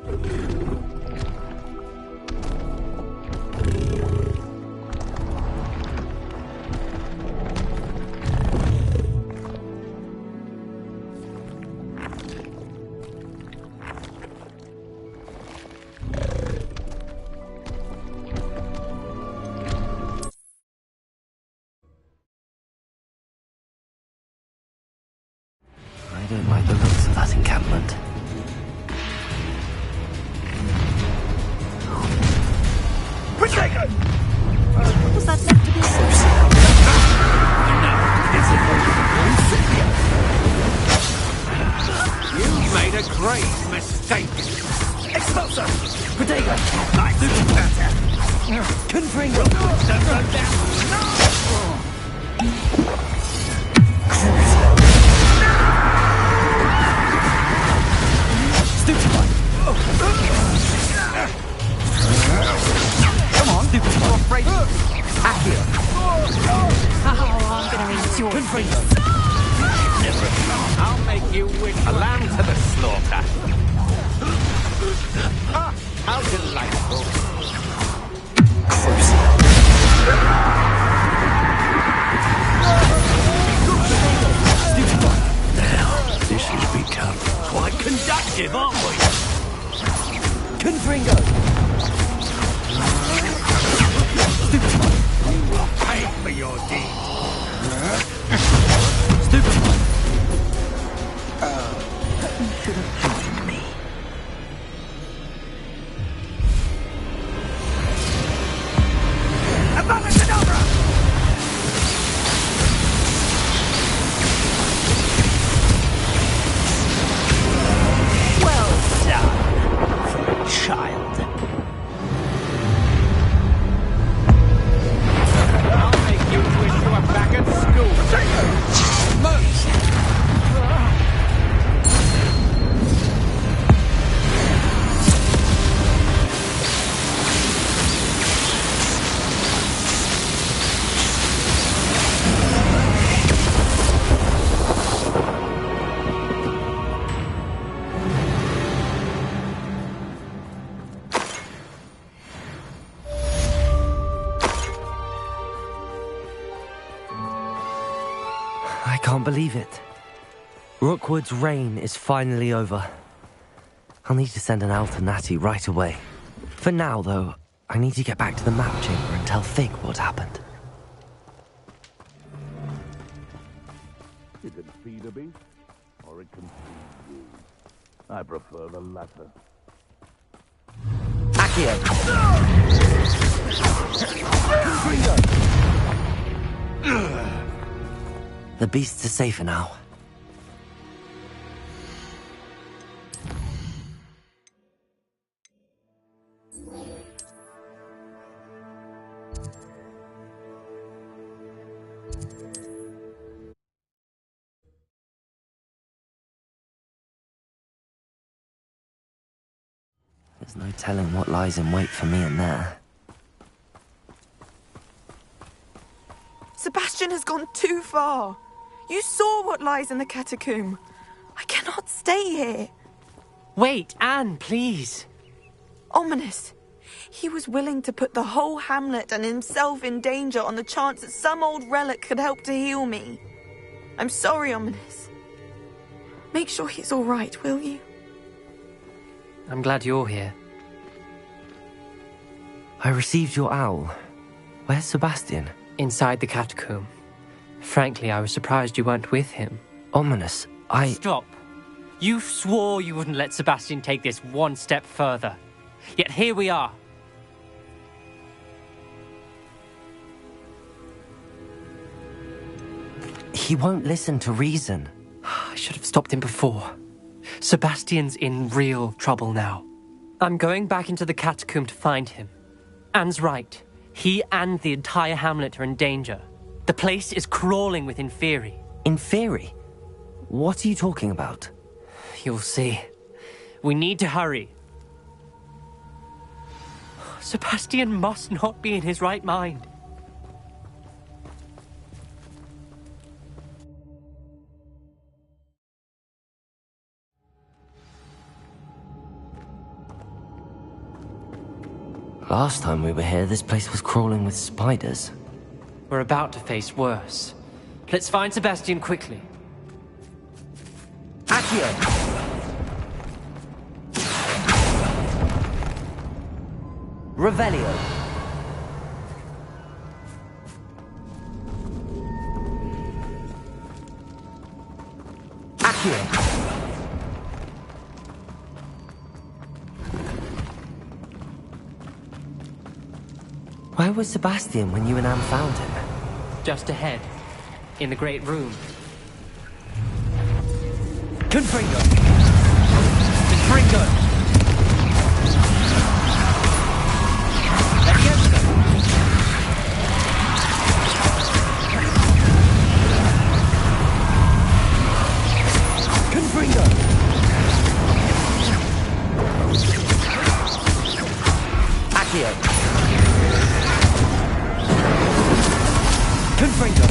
I don't like the looks of that encampment. Protego! Was that meant to be You made a great mistake. Expulsor! Protego! Nice super better. Confringo! Don't go down. No! Stupefy! Come on, Stupefy! You're afraid. Accio! Oh, I'm gonna endure Confringo! I'll make you wish a lamb to the slaughter. Ah, how delightful. Now, this has become quite conductive, aren't we? Confringo! You will pay for your deed. Stupefy! You should have joined me. Abracadabra! Well done, for a child. I'll make you wish you were back at school. I can't believe it. Rookwood's reign is finally over. I'll need to send an owl to Natty right away. For now, though, I need to get back to the map chamber and tell Fig what happened. You can feed a beast, or it can feed you. I prefer the latter. Accio! The beasts are safer now. There's no telling what lies in wait for me in there. Sebastian has gone too far. You saw what lies in the catacomb. I cannot stay here. Wait, Anne, please. Ominous. He was willing to put the whole hamlet and himself in danger on the chance that some old relic could help to heal me. I'm sorry, Ominous. Make sure he's all right, will you? I'm glad you're here. I received your owl. Where's Sebastian? Inside the catacomb. Frankly, I was surprised you weren't with him. Ominous, Stop. You swore you wouldn't let Sebastian take this one step further. Yet here we are. He won't listen to reason. I should have stopped him before. Sebastian's in real trouble now. I'm going back into the catacomb to find him. Anne's right. He and the entire hamlet are in danger. The place is crawling with Inferi. Inferi? What are you talking about? You'll see. We need to hurry. Sebastian must not be in his right mind. Last time we were here, this place was crawling with spiders. We're about to face worse. Let's find Sebastian quickly. Accio! Revelio! Accio! Where was Sebastian when you and Anne found him? Just ahead, in the great room. Confringo! Confringo! Against them! Confringo! Accio! Confringo!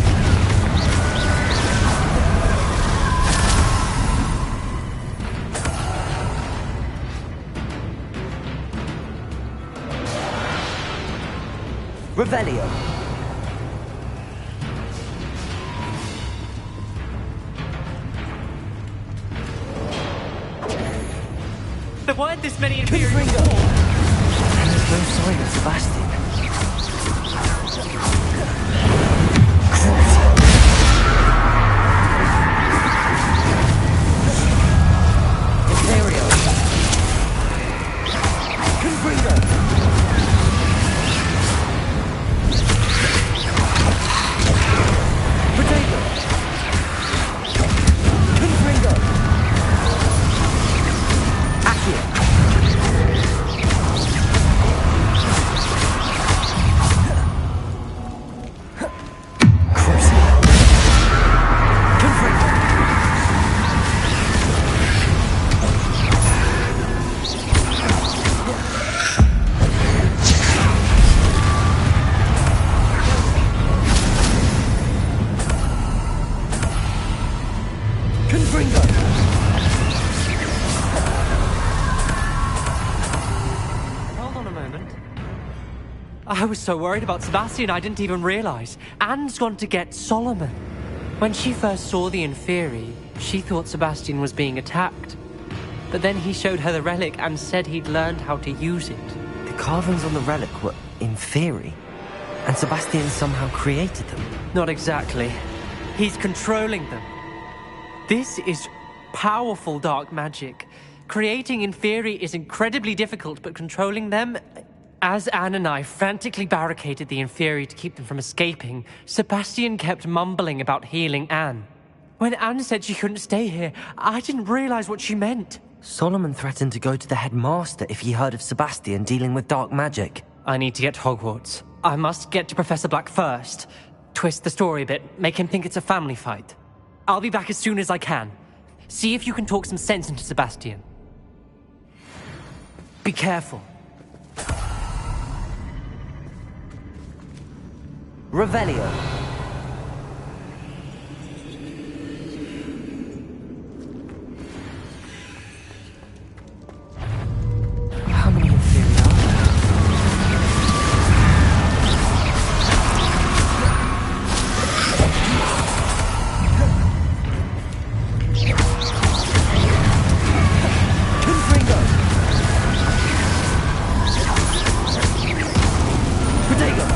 Revelio! There weren't this many inferior Confringo! before. And there's no sign of Sebastian. Imperio! Confringo! Potato! Confringo! Accio! Confringo! Hold on a moment. I was so worried about Sebastian I didn't even realize. Anne's gone to get Solomon. When she first saw the Inferi, she thought Sebastian was being attacked. But then he showed her the relic and said he'd learned how to use it. The carvings on the relic were Inferi, and Sebastian somehow created them. Not exactly. He's controlling them. This is powerful dark magic. Creating Inferi is incredibly difficult, but controlling them... As Anne and I frantically barricaded the Inferi to keep them from escaping, Sebastian kept mumbling about healing Anne. When Anne said she couldn't stay here, I didn't realize what she meant. Solomon threatened to go to the headmaster if he heard of Sebastian dealing with dark magic. I need to get to Hogwarts. I must get to Professor Black first. Twist the story a bit, make him think it's a family fight. I'll be back as soon as I can. See if you can talk some sense into Sebastian. Be careful. Revelio. How many Inferi are Confringo! Potato!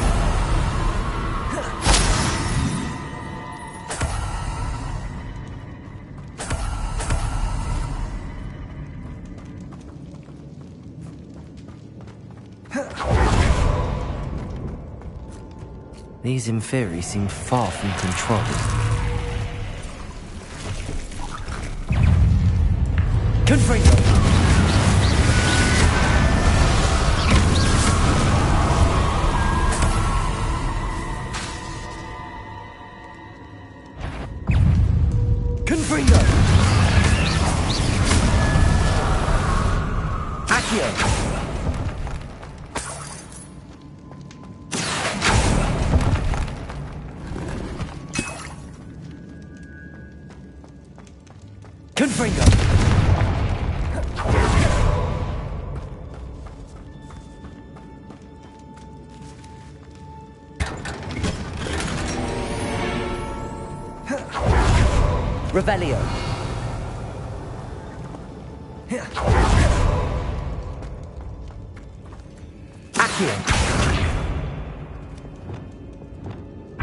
These Inferi seem far from controlled. Confringo! Confringo! Accio! Confringo! Revelio. Accio.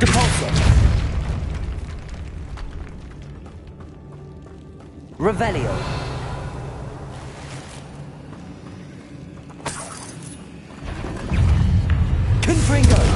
Depulso. Revelio. Confringo.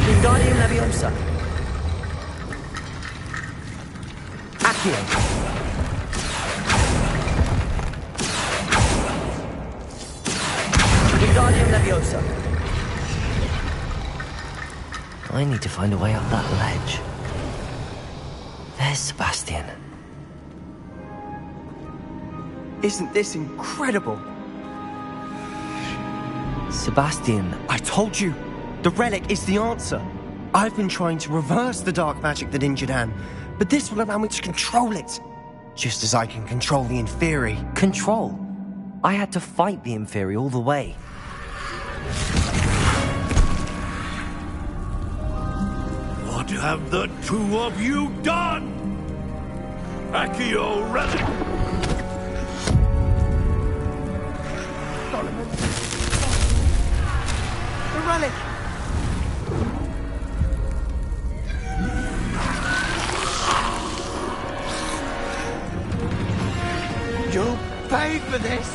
Wingardium Leviosa. Accio. Wingardium Leviosa. I need to find a way up that ledge. There's Sebastian. Isn't this incredible? Sebastian, I told you, the relic is the answer. I've been trying to reverse the dark magic that injured Anne, but this will allow me to control it. Just as I can control the Inferi. control. I had to fight the Inferi all the way. What have the two of you done? Accio relic! The relic! You'll pay for this!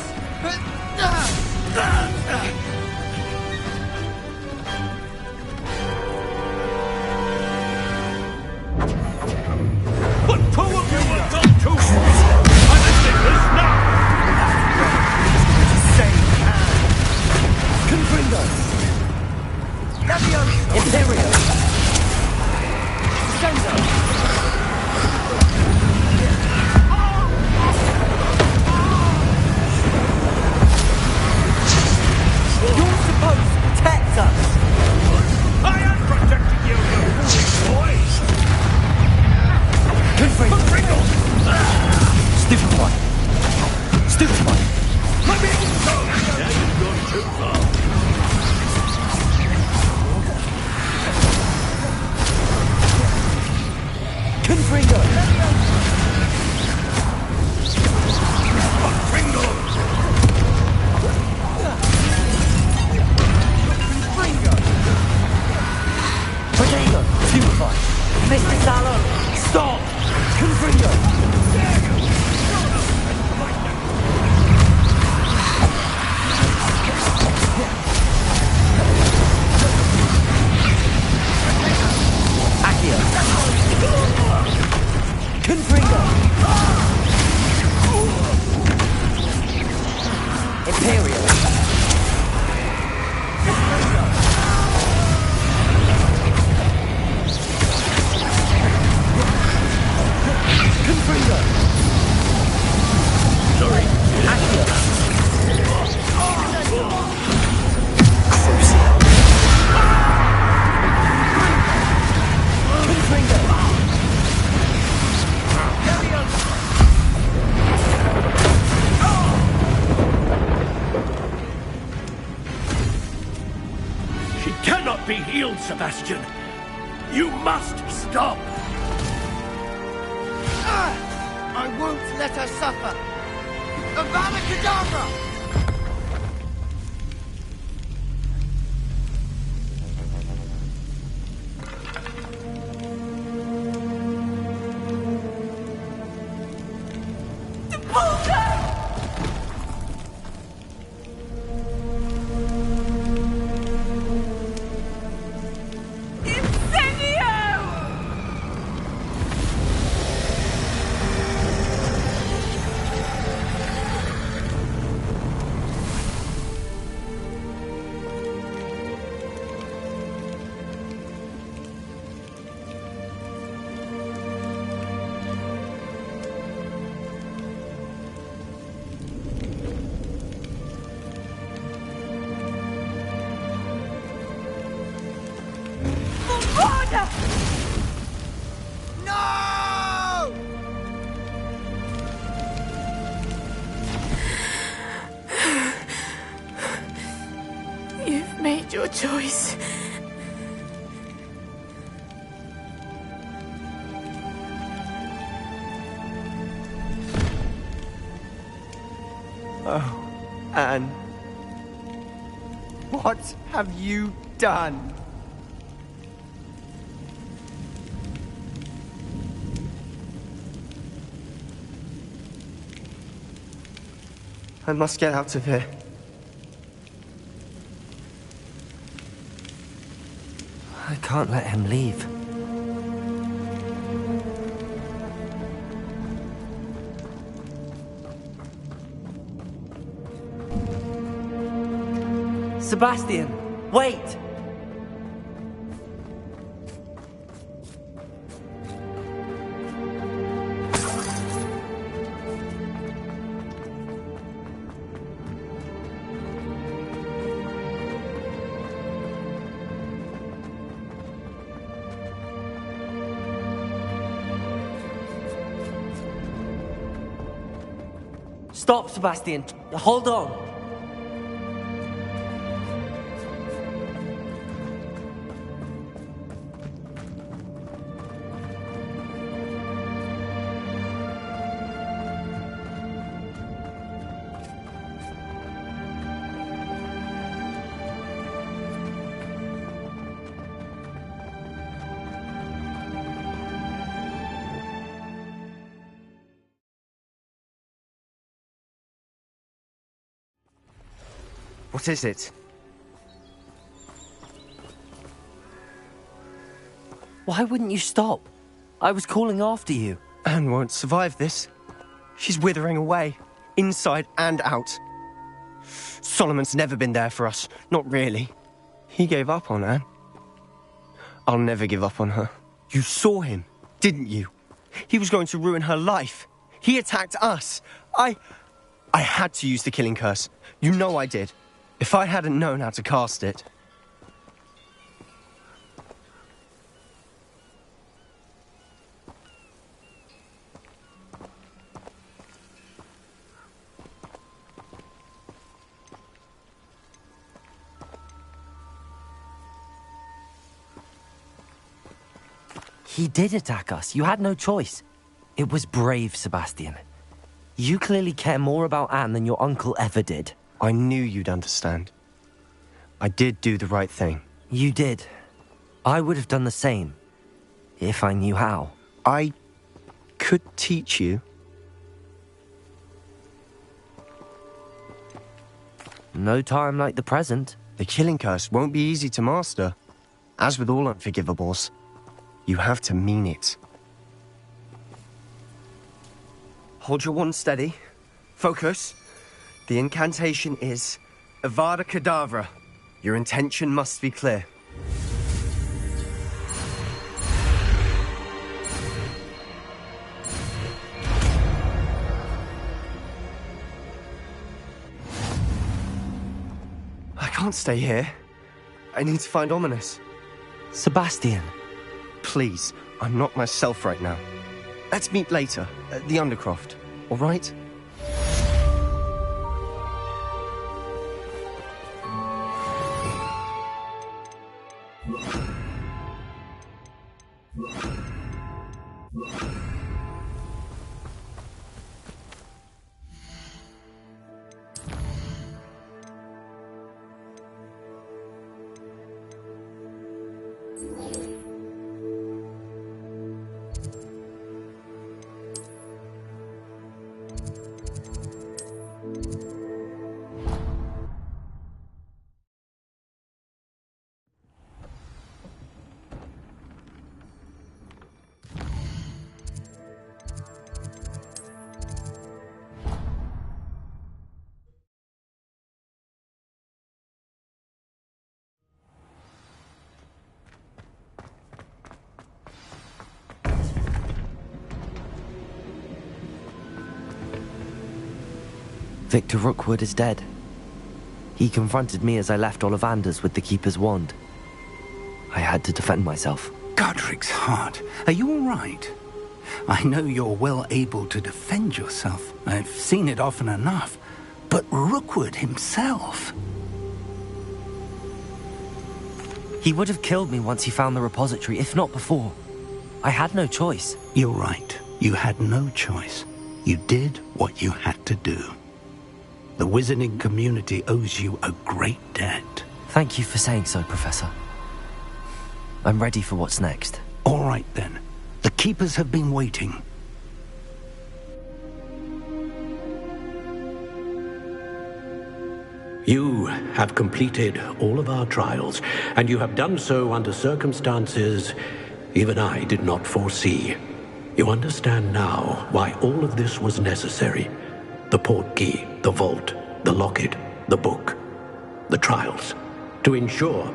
But two of you have gone too far! I'm ending this now! Confringo. Imperio. Senzo. You're supposed to protect us. I am protecting you, you boys! Confringo. Stupid one. Stupid one. Let me go! Now you've gone too far. Confringo. Confringo! Protego. Stupefy. Mr. Talon. Stop. Confringo. Accio. Confringo. Imperial. Confringo. Sorry. Accio. Confringo. She cannot be healed, Sebastian. You must stop. I won't let her suffer! Avada Kedavra! made your choice. Oh, Anne. What have you done? I must get out of here. I can't let him leave. Sebastian, wait! Stop, Sebastian. Hold on. What is it? Why wouldn't you stop? I was calling after you. Anne won't survive this. She's withering away, inside and out. Solomon's never been there for us, not really. He gave up on Anne. I'll never give up on her. You saw him, didn't you? He was going to ruin her life. He attacked us. I had to use the killing curse. You know I did. If I hadn't known how to cast it... He did attack us. You had no choice. It was brave, Sebastian. You clearly care more about Anne than your uncle ever did. I knew you'd understand. I did do the right thing. You did. I would have done the same, if I knew how. I could teach you. No time like the present. The killing curse won't be easy to master. As with all unforgivables, you have to mean it. Hold your wand steady. Focus. The incantation is Avada Kedavra. Your intention must be clear. I can't stay here. I need to find Ominous. Sebastian. Please, I'm not myself right now. Let's meet later, at the Undercroft, all right? Victor Rookwood is dead. He confronted me as I left Ollivander's with the Keeper's wand. I had to defend myself. Godric's heart. Are you all right? I know you're well able to defend yourself. I've seen it often enough. But Rookwood himself... He would have killed me once he found the repository, if not before. I had no choice. You're right. You had no choice. You did what you had to do. The wizarding community owes you a great debt. Thank you for saying so, Professor. I'm ready for what's next. All right, then. The Keepers have been waiting. You have completed all of our trials, and you have done so under circumstances even I did not foresee. You understand now why all of this was necessary. The portkey, the vault, the locket, the book, the trials. To ensure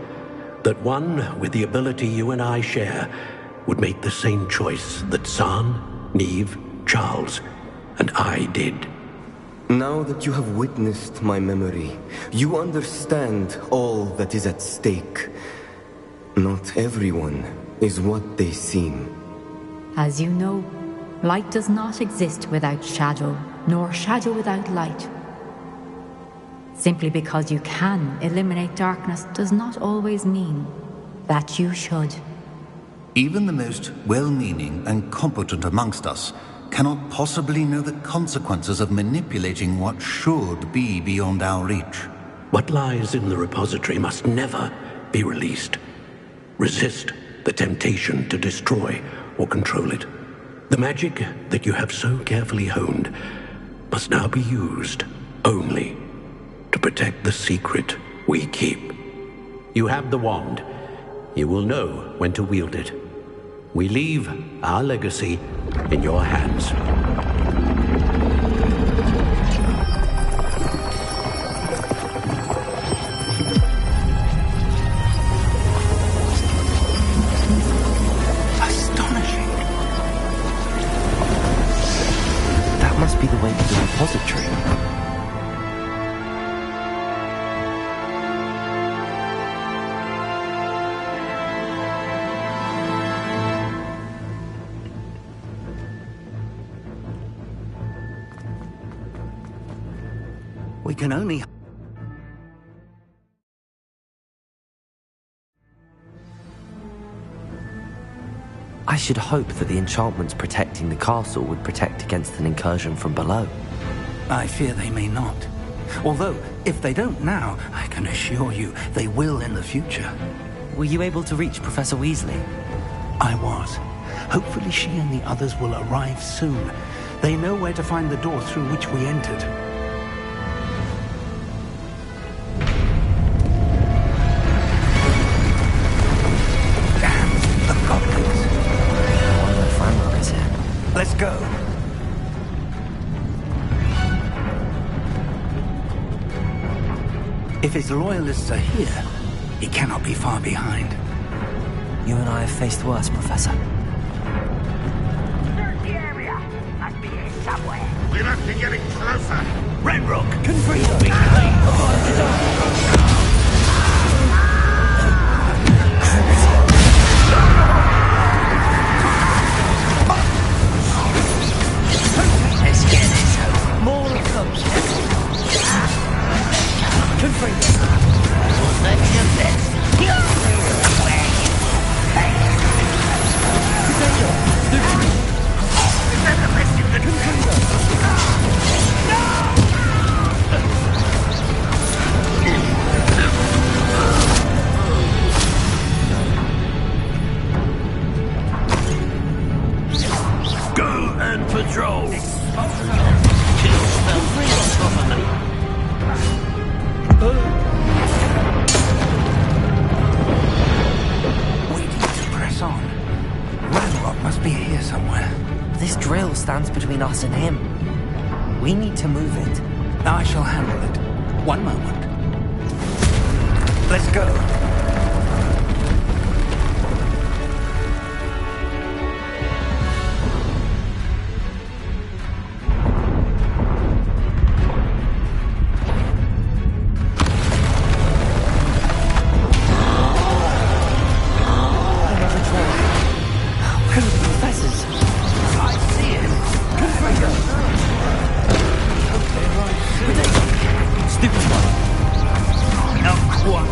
that one with the ability you and I share would make the same choice that San, Neve, Charles, and I did. Now that you have witnessed my memory, you understand all that is at stake. Not everyone is what they seem. As you know, light does not exist without shadow, nor shadow without light. Simply because you can eliminate darkness does not always mean that you should. Even the most well-meaning and competent amongst us cannot possibly know the consequences of manipulating what should be beyond our reach. What lies in the repository must never be released. Resist the temptation to destroy or control it. The magic that you have so carefully honed must now be used only to protect the secret we keep. You have the wand. You will know when to wield it. We leave our legacy in your hands. Astonishing. That must be the way to the repository. We can only... I should hope that the enchantments protecting the castle would protect against an incursion from below. I fear they may not. Although, if they don't now, I can assure you they will in the future. Were you able to reach Professor Weasley? I was. Hopefully she and the others will arrive soon. They know where to find the door through which we entered. Ranrok is here. Let's go. If his loyalists are here, he cannot be far behind. You and I have faced worse, Professor. Search the area. Must be here somewhere. We must be getting closer. Ranrok! More comes. Go and patrol! Kill spells properly. We need to press on. Ranrok must be here somewhere. This drill stands between us and him. We need to move it. I shall handle it. One moment. Let's go. Stupid one. No, what?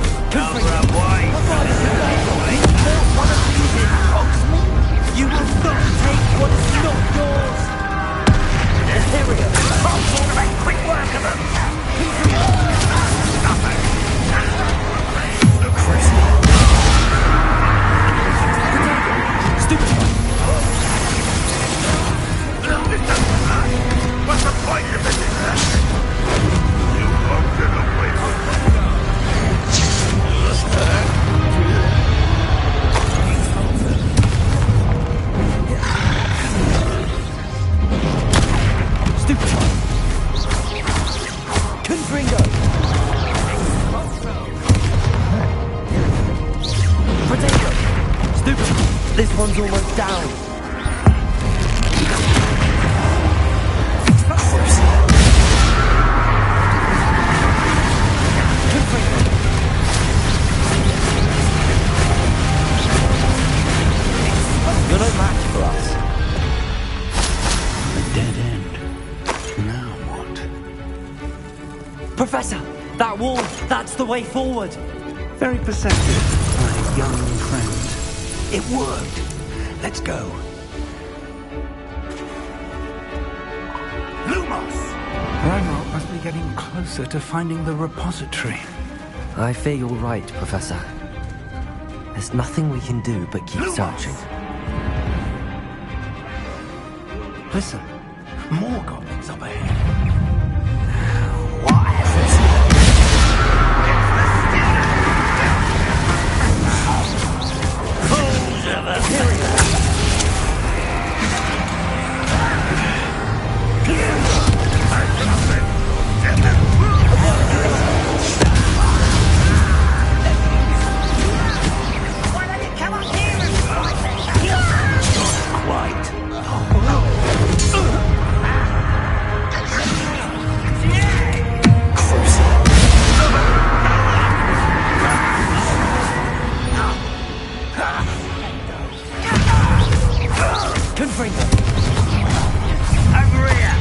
Confringo! Potato! Stupid! This one's almost down. Confringo! You're no match for us. A dead end. Now what? Professor! That wall! That's the way forward! Very perceptive, my young friend. It worked. Let's go. Lumos! Ranrok must be getting closer to finding the repository. I fear you're right, Professor. There's nothing we can do but keep searching. Listen, more goblins up ahead. What happens? Fools of a period. Why don't you come up here and fight them? Quite. Confringo! Over here.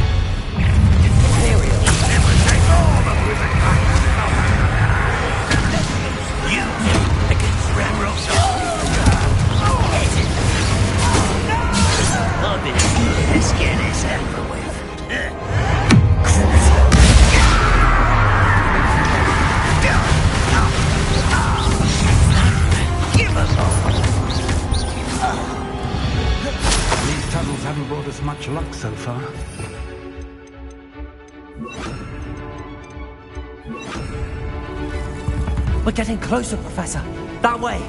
Imperial! It would take all the women. You against Ranrok's Let's get this over with. Give us all. These tunnels haven't brought us much luck so far. We're getting closer, Professor. That way.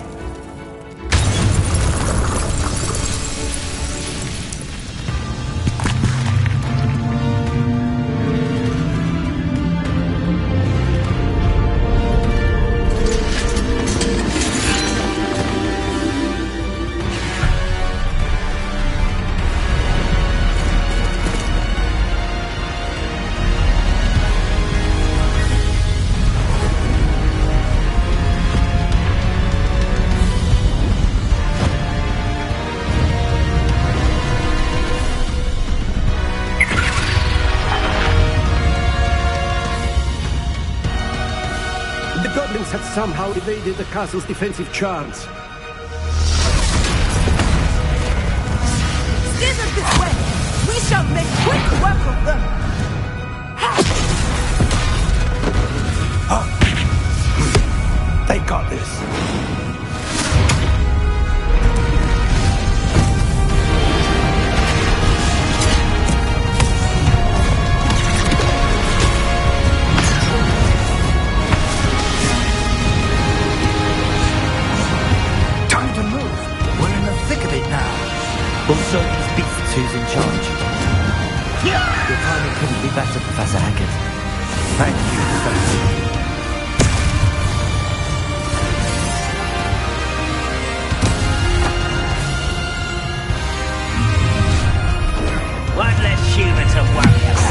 The goblins have somehow evaded the castle's defensive charms. Steer them this way! We shall make quick work of them! They've got this. Time to move. We're in the thick of it now. We'll show these beasts who's in charge. Your timing couldn't be better, Professor Hackett. Thank you, Sebastian. One less human to worry about.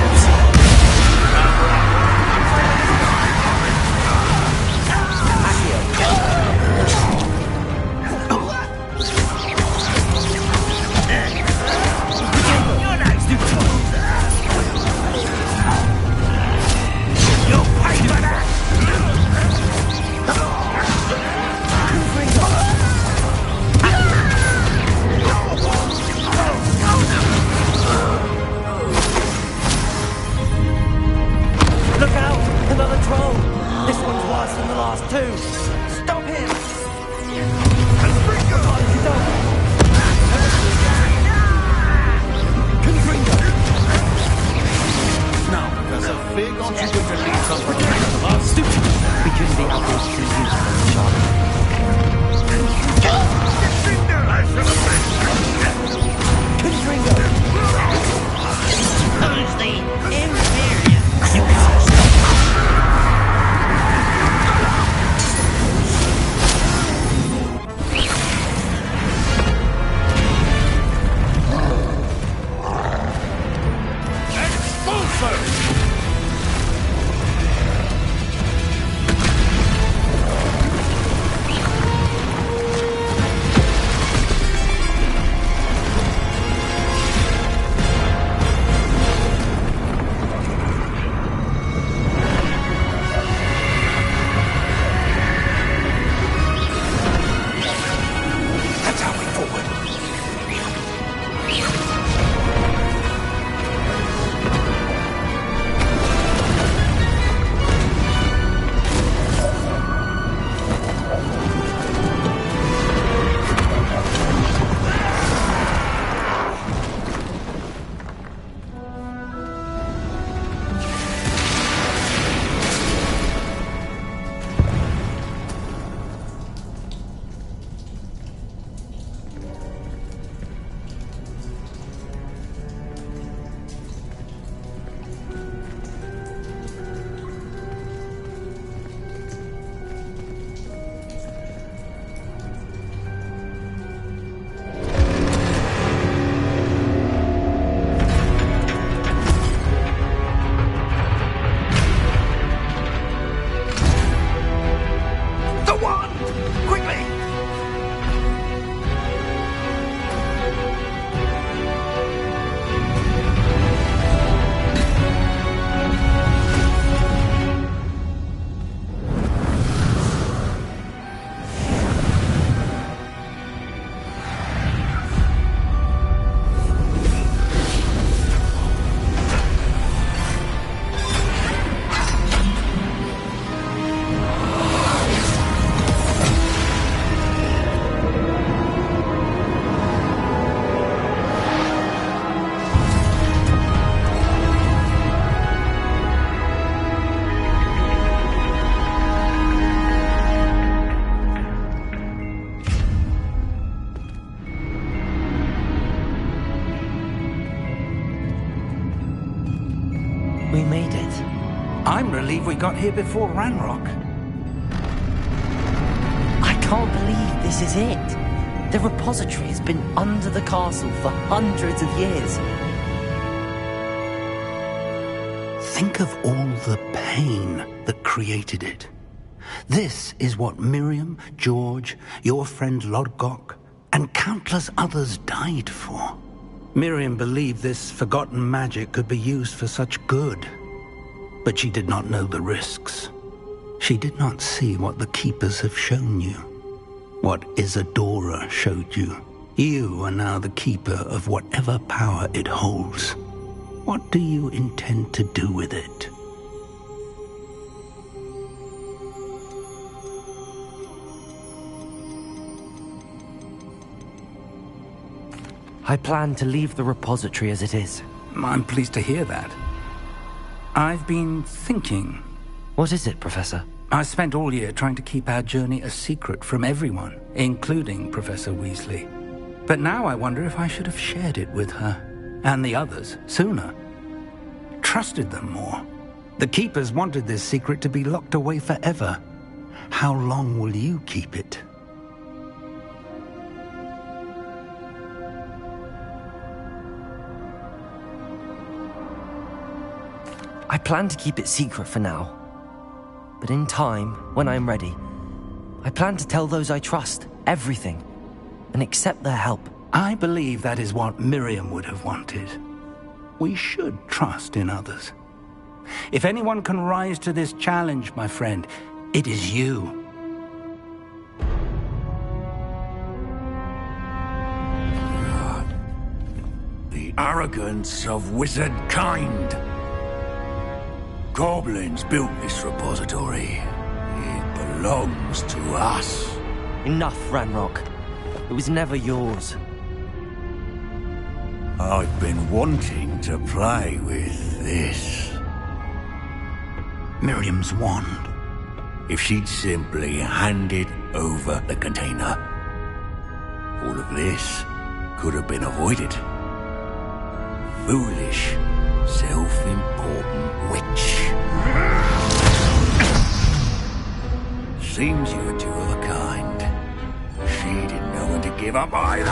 Look out! Another troll! This one's worse than the last two! Stop him! Confringo! Now, Professor, Fig, aren't you going to lead some protection of us? Stupid! We couldn't be outdoors to use them, Charlie. Confringo! Who's the inferior? You can't stop. got here before Ranrok. I can't believe this is it. The repository has been under the castle for hundreds of years. Think of all the pain that created it. This is what Miriam, George, your friend Lodgok, and countless others died for. Miriam believed this forgotten magic could be used for such good. But she did not know the risks. She did not see what the Keepers have shown you. What Isadora showed you. You are now the Keeper of whatever power it holds. What do you intend to do with it? I plan to leave the repository as it is. I'm pleased to hear that. I've been thinking. What is it, Professor? I spent all year trying to keep our journey a secret from everyone, including Professor Weasley. But now I wonder if I should have shared it with her, and the others, sooner. Trusted them more. The Keepers wanted this secret to be locked away forever. How long will you keep it? I plan to keep it secret for now. But in time, when I am ready, I plan to tell those I trust everything and accept their help. I believe that is what Miriam would have wanted. We should trust in others. If anyone can rise to this challenge, my friend, it is you. The arrogance of wizard kind. Goblins built this repository. It belongs to us. Enough, Ranrok. It was never yours. I've been wanting to play with this. Miriam's wand. If she'd simply handed over the container, all of this could have been avoided. Foolish, self-important witch. Seems you were two of a kind. She didn't know when to give up either.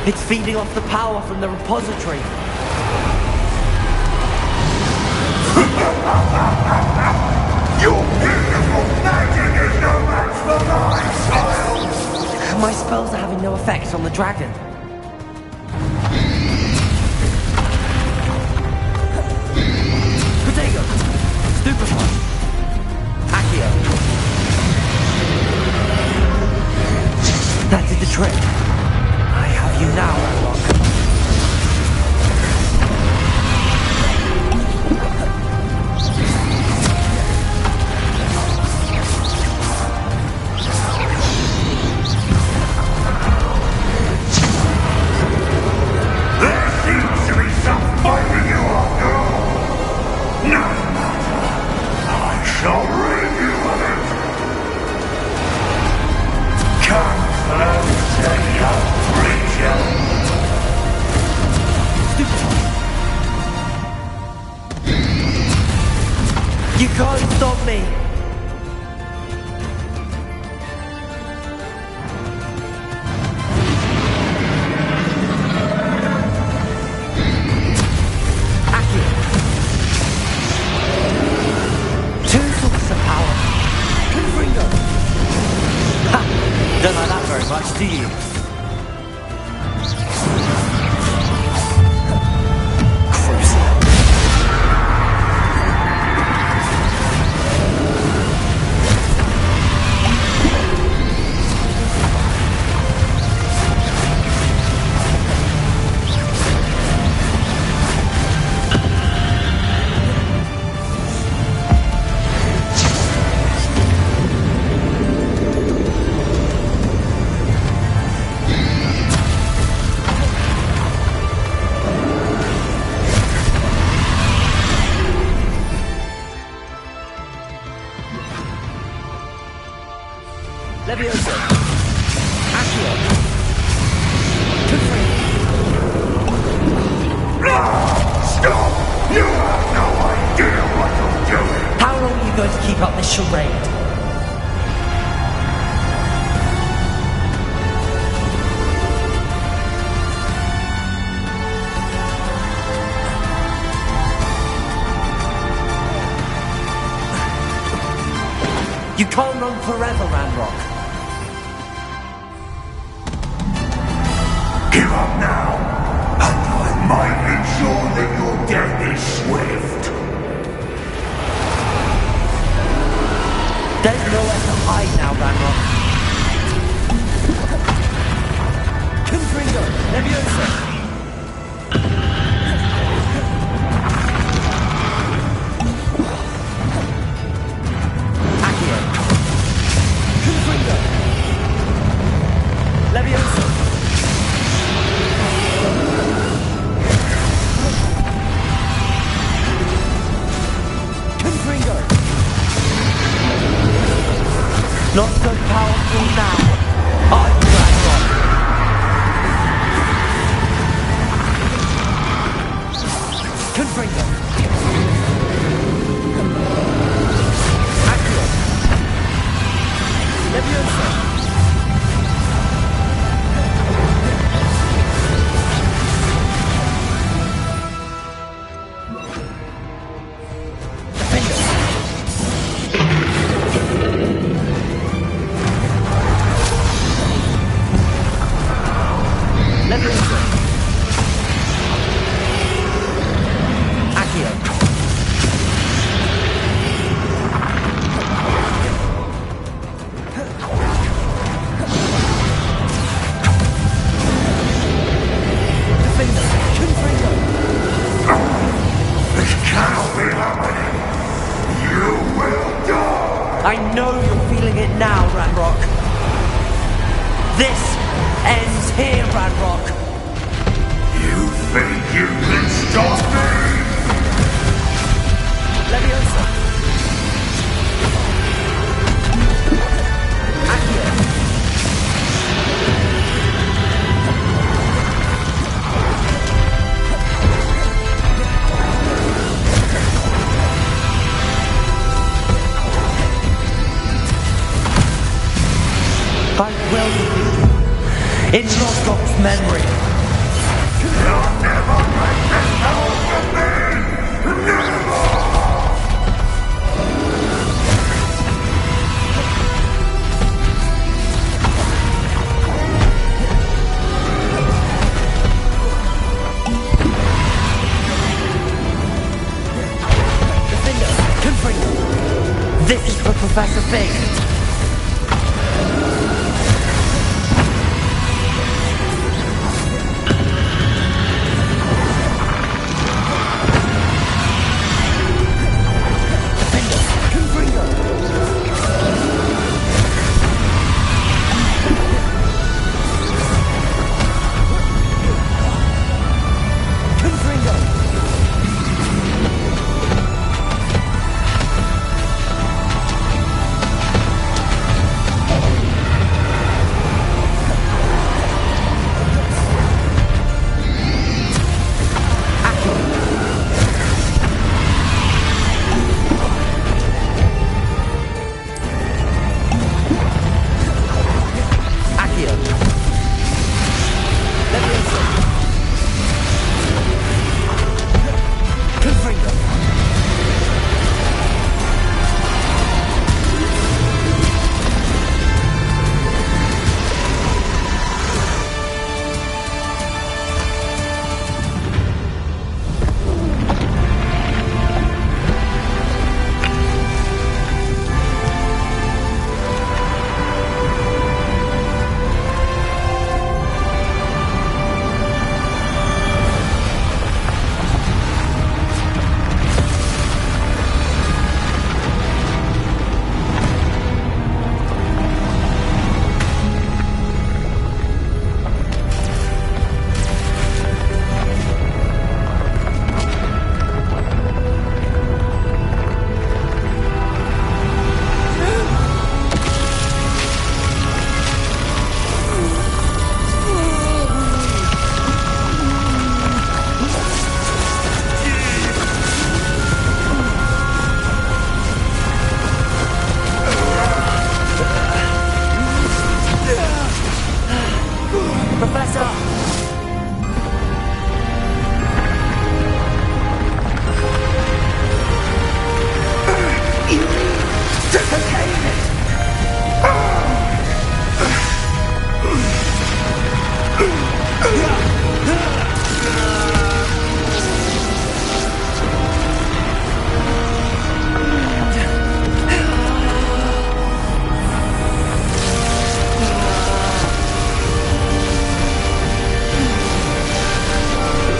It's feeding off the power from the repository. Your beautiful magic is no match for my style! My spells are having no effect on the dragon. Protego! Stupefy! Accio! That did the trick. I have you now, Ranrok. You can't stop me! to you. Levioso. Accio. Confront. Stop! You have no idea what you're doing! How long are you going to keep up this charade? You can't run forever, Ranrok. Give up now, and I might ensure that your death is swift. There's nowhere to hide now, Ranrok. Confringo, Leviosa. Accio. Confringo. Leviosa. Confringo. Not so powerful now. I'm Ranrok. Confringo. Accio. Leviosa. I know you're feeling it now, Ranrok. This ends here, Ranrok. You think you can stop me? Leviosa. Accio. I will defeat you. In Lodgok's memory. You'll never make this hell for me! Never! Defender, Confringo. This is for Professor Fig.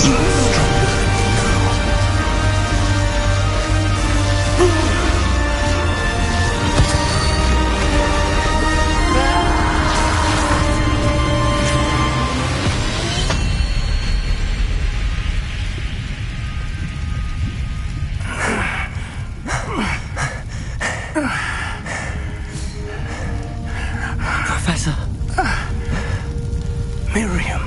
even stronger than me now. Professor. Miriam.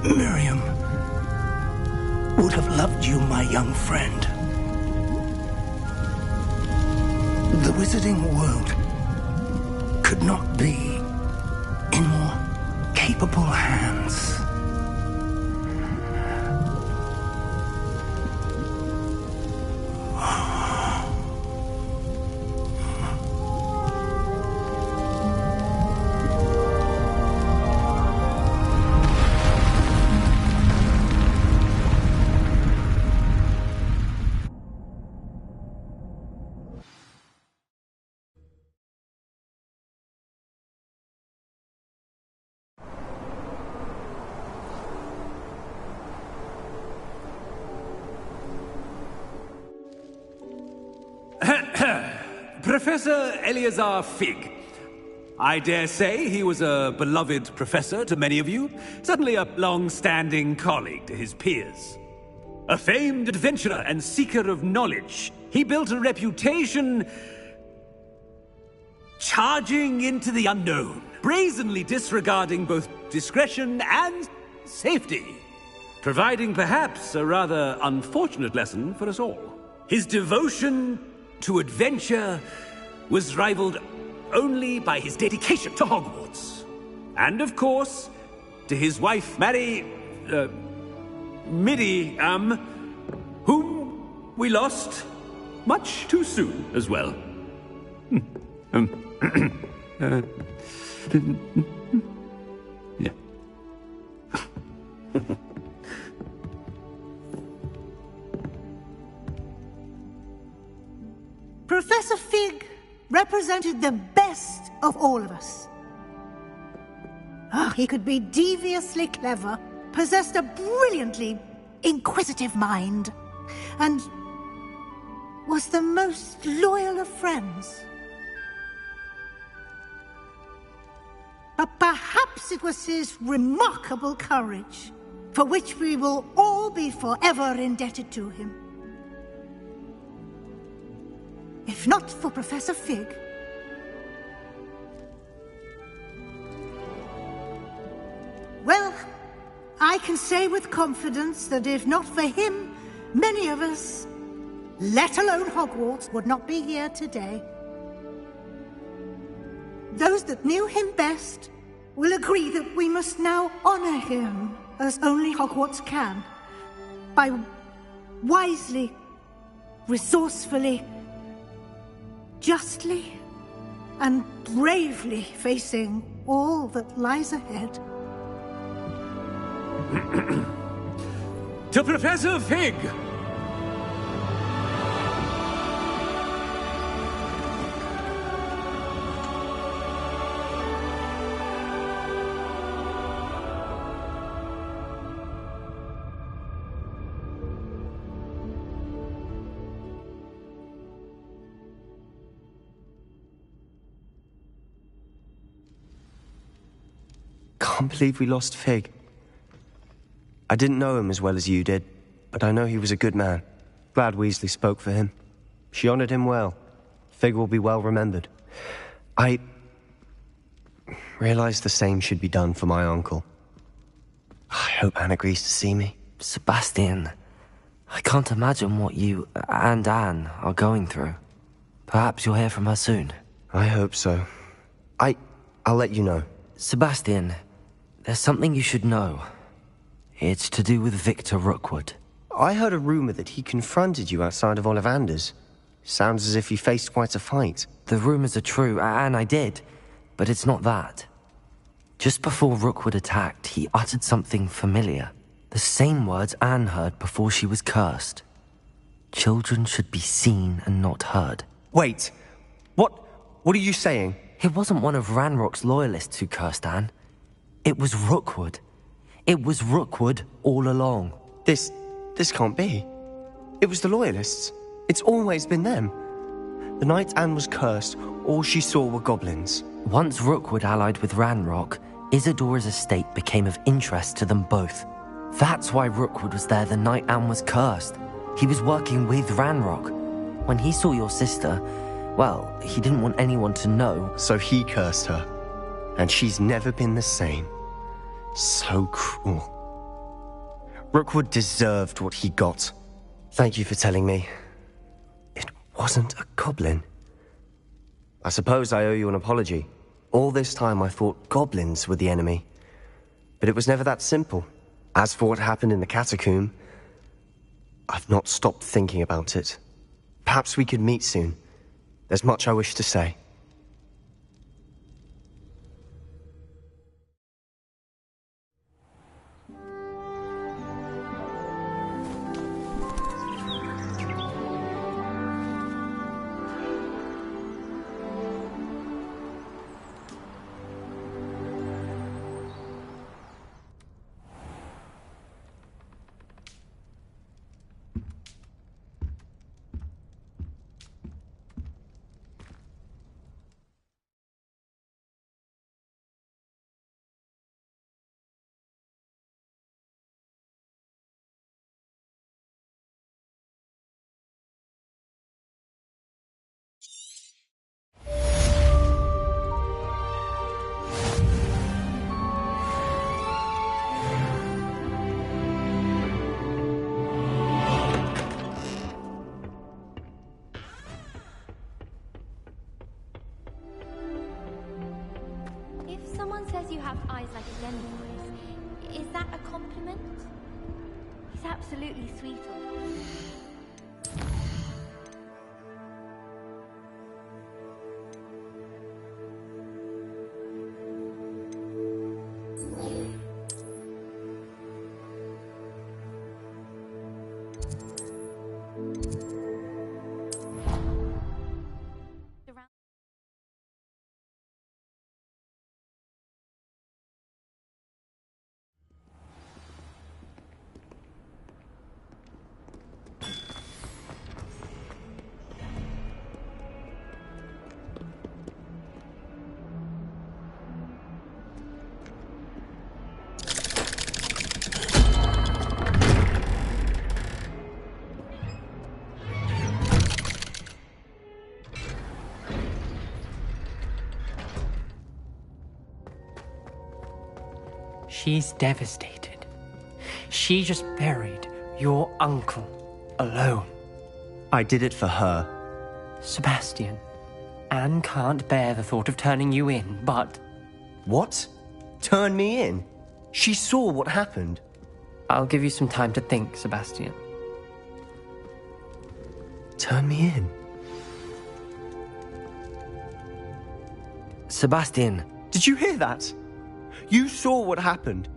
Miriam would have loved you, my young friend. The wizarding world could not be in more capable hands. Professor Eleazar Fig. I dare say he was a beloved professor to many of you, certainly a long-standing colleague to his peers. A famed adventurer and seeker of knowledge, he built a reputation charging into the unknown, brazenly disregarding both discretion and safety, providing perhaps a rather unfortunate lesson for us all. His devotion to adventure was rivaled only by his dedication to Hogwarts. And of course, to his wife, Miriam, whom we lost much too soon as well. Yeah. Professor Fig represented the best of all of us. He could be deviously clever, possessed a brilliantly inquisitive mind, and was the most loyal of friends. But perhaps it was his remarkable courage, for which we will all be forever indebted to him. If not for Professor Fig, well, I can say with confidence that if not for him, many of us, let alone Hogwarts, would not be here today. Those that knew him best will agree that we must now honor him as only Hogwarts can, by wisely, resourcefully, justly, and bravely facing all that lies ahead. To Professor Fig! Can't believe we lost Fig. I didn't know him as well as you did, but I know he was a good man. Glad Weasley spoke for him. She honored him well. Fig will be well remembered. I realized the same should be done for my uncle. I hope Anne agrees to see me. Sebastian, I can't imagine what you and Anne are going through. Perhaps you'll hear from her soon. I hope so. I'll let you know. Sebastian, there's something you should know. It's to do with Victor Rookwood. I heard a rumor that he confronted you outside of Ollivander's. Sounds as if he faced quite a fight. The rumors are true, and I did, but it's not that. Just before Rookwood attacked, he uttered something familiar. The same words Anne heard before she was cursed. Children should be seen and not heard. Wait, what are you saying? It wasn't one of Ranrock's loyalists who cursed Anne. It was Rookwood. It was Rookwood all along. This can't be. It was the loyalists. It's always been them. The night Anne was cursed, all she saw were goblins. Once Rookwood allied with Ranrock, Isadora's estate became of interest to them both. That's why Rookwood was there the night Anne was cursed. He was working with Ranrock. When he saw your sister, well, he didn't want anyone to know. So he cursed her. And she's never been the same. So cruel. Rookwood deserved what he got. Thank you for telling me. It wasn't a goblin. I suppose I owe you an apology. All this time I thought goblins were the enemy. But it was never that simple. As for what happened in the catacomb, I've not stopped thinking about it. Perhaps we could meet soon. There's much I wish to say. Says you have eyes like lemons. Is that a compliment? He's absolutely sweet on you. She's devastated. She just buried your uncle alone. I did it for her. Sebastian, Anne can't bear the thought of turning you in, but... What? Turn me in? She saw what happened. I'll give you some time to think, Sebastian. Turn me in? Sebastian. Did you hear that? You saw what happened.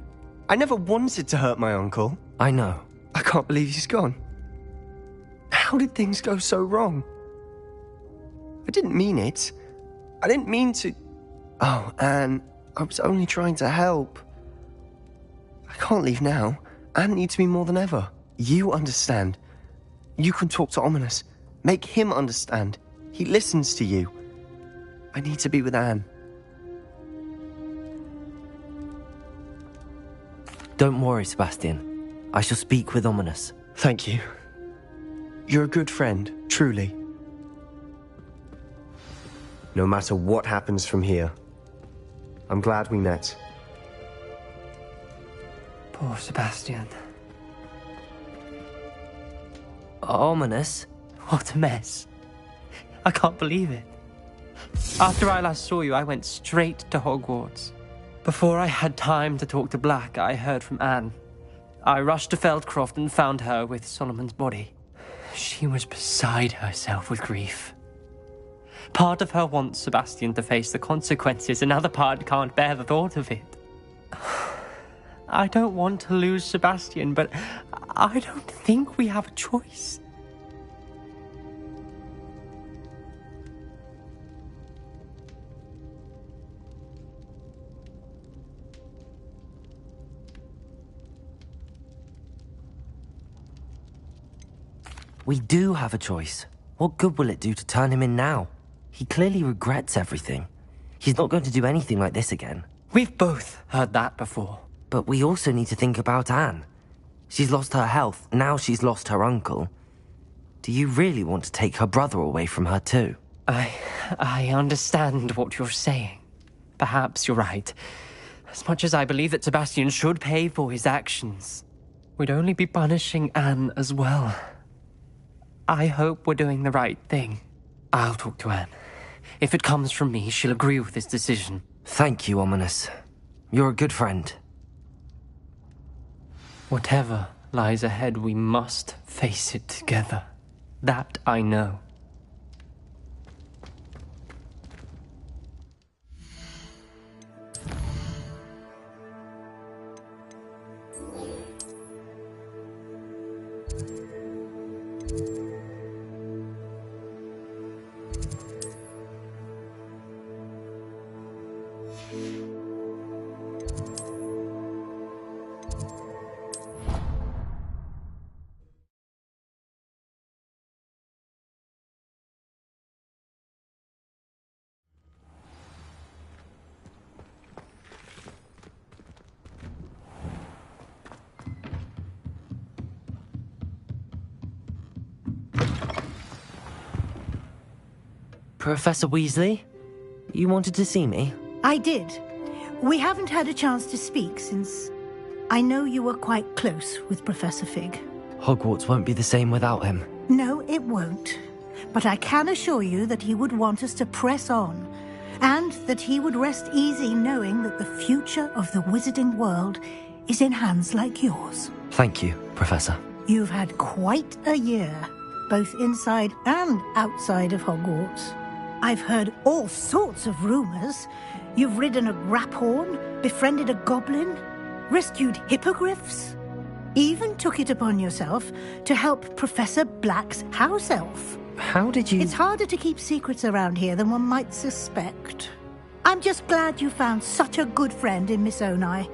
I never wanted to hurt my uncle. I know. I can't believe he's gone. How did things go so wrong? I didn't mean it. I didn't mean to... Oh, Anne, I was only trying to help. I can't leave now. Anne needs me more than ever. You understand. You can talk to Ominous. Make him understand. He listens to you. I need to be with Anne. Don't worry, Sebastian. I shall speak with Ominous. Thank you. You're a good friend, truly. No matter what happens from here, I'm glad we met. Poor Sebastian. Ominous? What a mess. I can't believe it. After I last saw you, I went straight to Hogwarts. Before I had time to talk to Black, I heard from Anne. I rushed to Feldcroft and found her with Solomon's body. She was beside herself with grief. Part of her wants Sebastian to face the consequences, another part can't bear the thought of it. I don't want to lose Sebastian, but I don't think we have a choice. We do have a choice. What good will it do to turn him in now? He clearly regrets everything. He's not going to do anything like this again. We've both heard that before. But we also need to think about Anne. She's lost her health, now she's lost her uncle. Do you really want to take her brother away from her too? I understand what you're saying. Perhaps you're right. As much as I believe that Sebastian should pay for his actions, we'd only be punishing Anne as well. I hope we're doing the right thing. I'll talk to Anne. If it comes from me, she'll agree with this decision. Thank you, Ominous. You're a good friend. Whatever lies ahead, we must face it together. That I know. Professor Weasley? You wanted to see me? I did. We haven't had a chance to speak since I know you were quite close with Professor Fig. Hogwarts won't be the same without him. No, it won't. But I can assure you that he would want us to press on, and that he would rest easy knowing that the future of the wizarding world is in hands like yours. Thank you, Professor. You've had quite a year, both inside and outside of Hogwarts. I've heard all sorts of rumors. You've ridden a graphorn, befriended a goblin, rescued hippogriffs, even took it upon yourself to help Professor Black's house elf. How did you... It's harder to keep secrets around here than one might suspect. I'm just glad you found such a good friend in Miss Onai.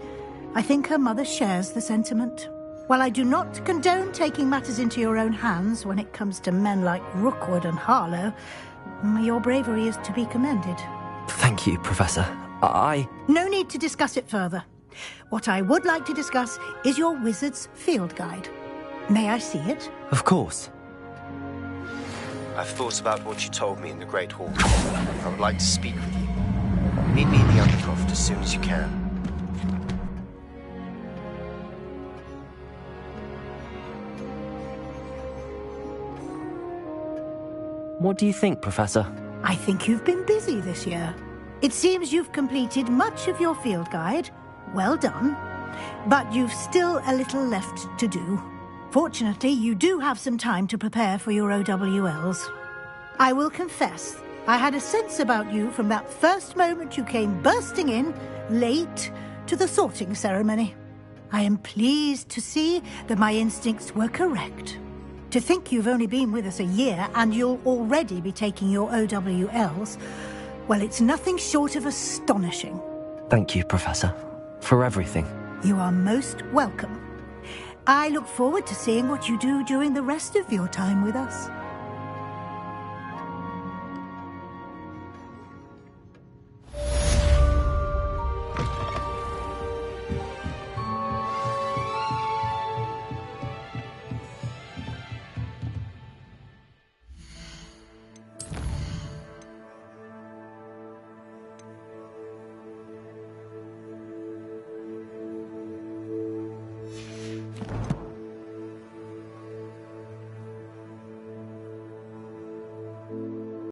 I think her mother shares the sentiment. While I do not condone taking matters into your own hands when it comes to men like Rookwood and Harlow, your bravery is to be commended. Thank you, Professor. No need to discuss it further. What I would like to discuss is your wizard's field guide. May I see it? Of course. I've thought about what you told me in the Great Hall. I would like to speak with you. Meet me in the Undercroft as soon as you can. What do you think, Professor? I think you've been busy this year. It seems you've completed much of your field guide. Well done. But you've still a little left to do. Fortunately, you do have some time to prepare for your OWLs. I will confess, I had a sense about you from that first moment you came bursting in, late, to the sorting ceremony. I am pleased to see that my instincts were correct. To think you've only been with us a year and you'll already be taking your OWLs, well, it's nothing short of astonishing. Thank you, Professor, for everything. You are most welcome. I look forward to seeing what you do during the rest of your time with us.